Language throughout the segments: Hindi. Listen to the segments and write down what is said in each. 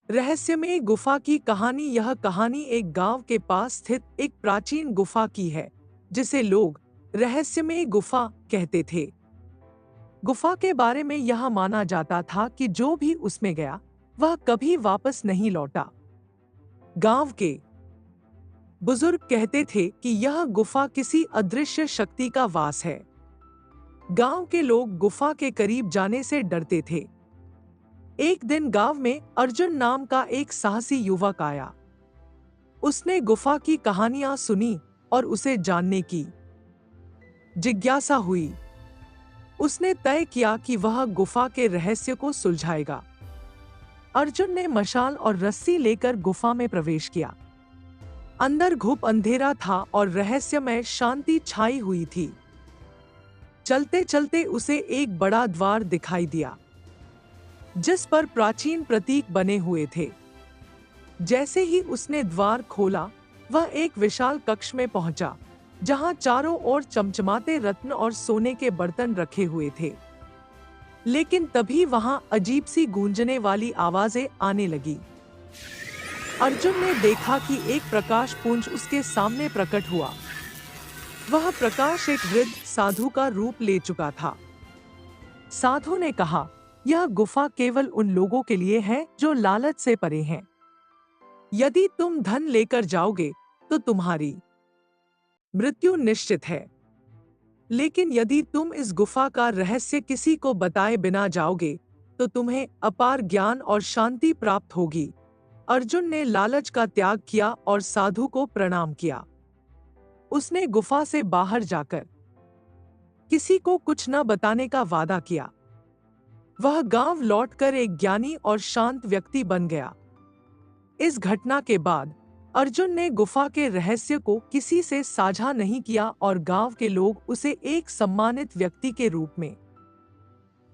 रहस्यमय गुफा की कहानी। यह कहानी एक गांव के पास स्थित एक प्राचीन गुफा की है, जिसे लोग रहस्यमय गुफा कहते थे। गुफा के बारे में यह माना जाता था कि जो भी उसमें गया, वह कभी वापस नहीं लौटा। गांव के बुजुर्ग कहते थे कि यह गुफा किसी अदृश्य शक्ति का वास है। गांव के लोग गुफा के करीब जाने से डरते थे। एक दिन गांव में अर्जुन नाम का एक साहसी युवक आया। उसने गुफा की कहानियां सुनी और उसे जानने की जिज्ञासा हुई। उसने तय किया कि वह गुफा के रहस्य को सुलझाएगा। अर्जुन ने मशाल और रस्सी लेकर गुफा में प्रवेश किया। अंदर घुप अंधेरा था और रहस्यमय शांति छाई हुई थी। चलते चलते उसे एक बड़ा द्वार दिखाई दिया, जिस पर प्राचीन प्रतीक बने हुए थे। जैसे ही उसने द्वार खोला, वह एक विशाल कक्ष में पहुंचा, जहां चारों ओर चमचमाते रत्न और सोने के बर्तन रखे हुए थे। लेकिन तभी वहां अजीब सी गूंजने वाली आवाजें आने लगी। अर्जुन ने देखा कि एक प्रकाश पुंज उसके सामने प्रकट हुआ। वह प्रकाश एक वृद्ध साधु का रूप ले चुका था। साधु ने कहा, यह गुफा केवल उन लोगों के लिए है जो लालच से परे हैं। यदि तुम धन लेकर जाओगे तो तुम्हारी मृत्यु निश्चित है, लेकिन यदि तुम इस गुफा का रहस्य किसी को बताए बिना जाओगे तो तुम्हें अपार ज्ञान और शांति प्राप्त होगी। अर्जुन ने लालच का त्याग किया और साधु को प्रणाम किया। उसने गुफा से बाहर जाकर किसी को कुछ न बताने का वादा किया। वह गांव लौटकर एक ज्ञानी और शांत व्यक्ति बन गया। इस घटना के बाद अर्जुन ने गुफा के रहस्य को किसी से साझा नहीं किया और गांव के लोग उसे एक सम्मानित व्यक्ति के रूप में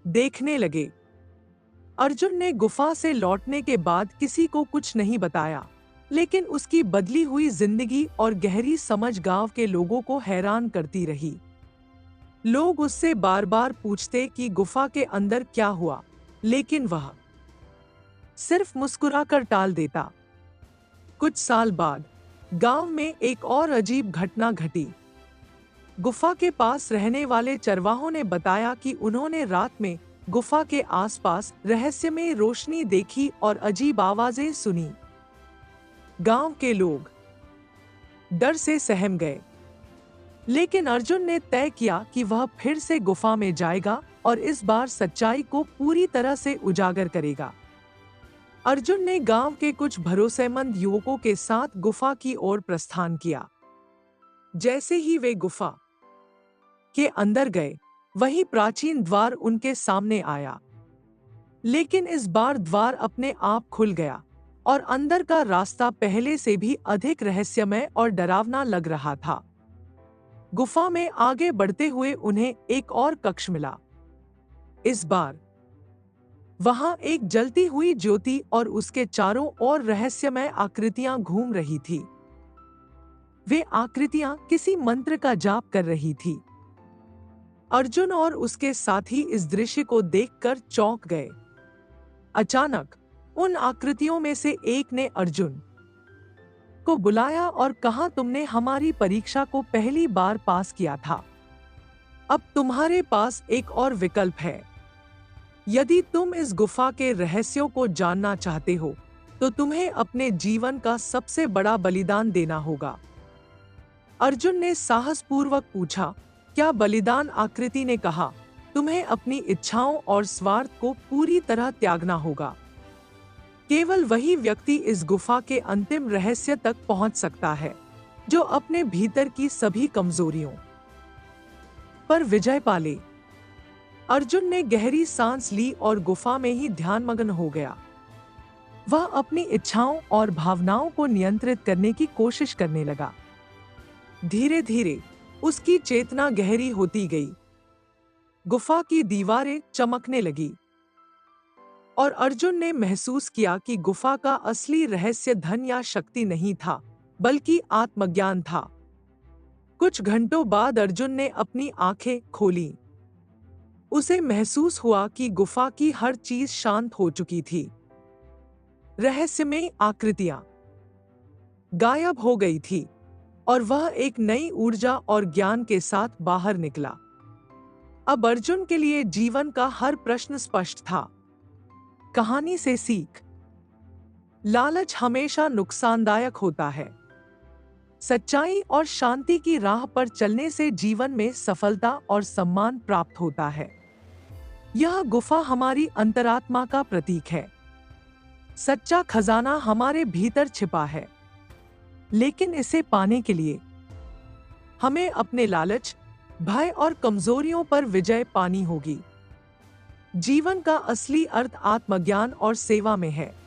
देखने लगे। अर्जुन ने गुफा से लौटने के बाद किसी को कुछ नहीं बताया, लेकिन उसकी बदली हुई जिंदगी और गहरी समझ गांव के लोगों को हैरान करती रही। लोग उससे बार बार पूछते कि गुफा के अंदर क्या हुआ, लेकिन वह सिर्फ मुस्कुराकर टाल देता। कुछ साल बाद गांव में एक और अजीब घटना घटी। गुफा के पास रहने वाले चरवाहों ने बताया कि उन्होंने रात में गुफा के आसपास रहस्यमय रोशनी देखी और अजीब आवाजें सुनी। गांव के लोग डर से सहम गए, लेकिन अर्जुन ने तय किया कि वह फिर से गुफा में जाएगा और इस बार सच्चाई को पूरी तरह से उजागर करेगा। अर्जुन ने गांव के कुछ भरोसेमंद युवकों के साथ गुफा की ओर प्रस्थान किया। जैसे ही वे गुफा के अंदर गए, वही प्राचीन द्वार उनके सामने आया। लेकिन इस बार द्वार अपने आप खुल गया और अंदर का रास्ता पहले से भी अधिक रहस्यमय और डरावना लग रहा था। गुफा में आगे बढ़ते हुए उन्हें एक और कक्ष मिला। इस बार वहां एक जलती हुई ज्योति और उसके चारों ओर रहस्यमय आकृतियां घूम रही थी। वे आकृतियां किसी मंत्र का जाप कर रही थी। अर्जुन और उसके साथी इस दृश्य को देखकर चौंक गए। अचानक उन आकृतियों में से एक ने अर्जुन को बुलाया और कहा, तुमने हमारी परीक्षा को पहली बार पास किया था। अब तुम्हारे पास एक और विकल्प है। यदि तुम इस गुफा के रहस्यों को जानना चाहते हो, तो तुम्हें अपने जीवन का सबसे बड़ा बलिदान देना होगा। अर्जुन ने साहसपूर्वक पूछा, क्या बलिदान? आकृति ने कहा, तुम्हें अपनी इच्छाओं और स्वार्थ को पूरी तरह त्यागना होगा। केवल वही व्यक्ति इस गुफा के अंतिम रहस्य तक पहुंच सकता है, जो अपने भीतर की सभी कमजोरियों पर विजय पाले। अर्जुन ने गहरी सांस ली और गुफा में ही ध्यानमग्न हो गया। वह अपनी इच्छाओं और भावनाओं को नियंत्रित करने की कोशिश करने लगा। धीरे धीरे उसकी चेतना गहरी होती गई। गुफा की दीवारें चमकने लगी और अर्जुन ने महसूस किया कि गुफा का असली रहस्य धन या शक्ति नहीं था, बल्कि आत्मज्ञान था। कुछ घंटों बाद अर्जुन ने अपनी आंखें खोलीं। उसे महसूस हुआ कि गुफा की हर चीज शांत हो चुकी थी। रहस्यमयी आकृतियां गायब हो गई थी और वह एक नई ऊर्जा और ज्ञान के साथ बाहर निकला। अब अर्जुन के लिए जीवन का हर प्रश्न स्पष्ट था। कहानी से सीख। लालच हमेशा नुकसानदायक होता है। सच्चाई और शांति की राह पर चलने से जीवन में सफलता और सम्मान प्राप्त होता है। यह गुफा हमारी अंतरात्मा का प्रतीक है। सच्चा खजाना हमारे भीतर छिपा है, लेकिन इसे पाने के लिए हमें अपने लालच, भय और कमजोरियों पर विजय पानी होगी। जीवन का असली अर्थ आत्मज्ञान और सेवा में है।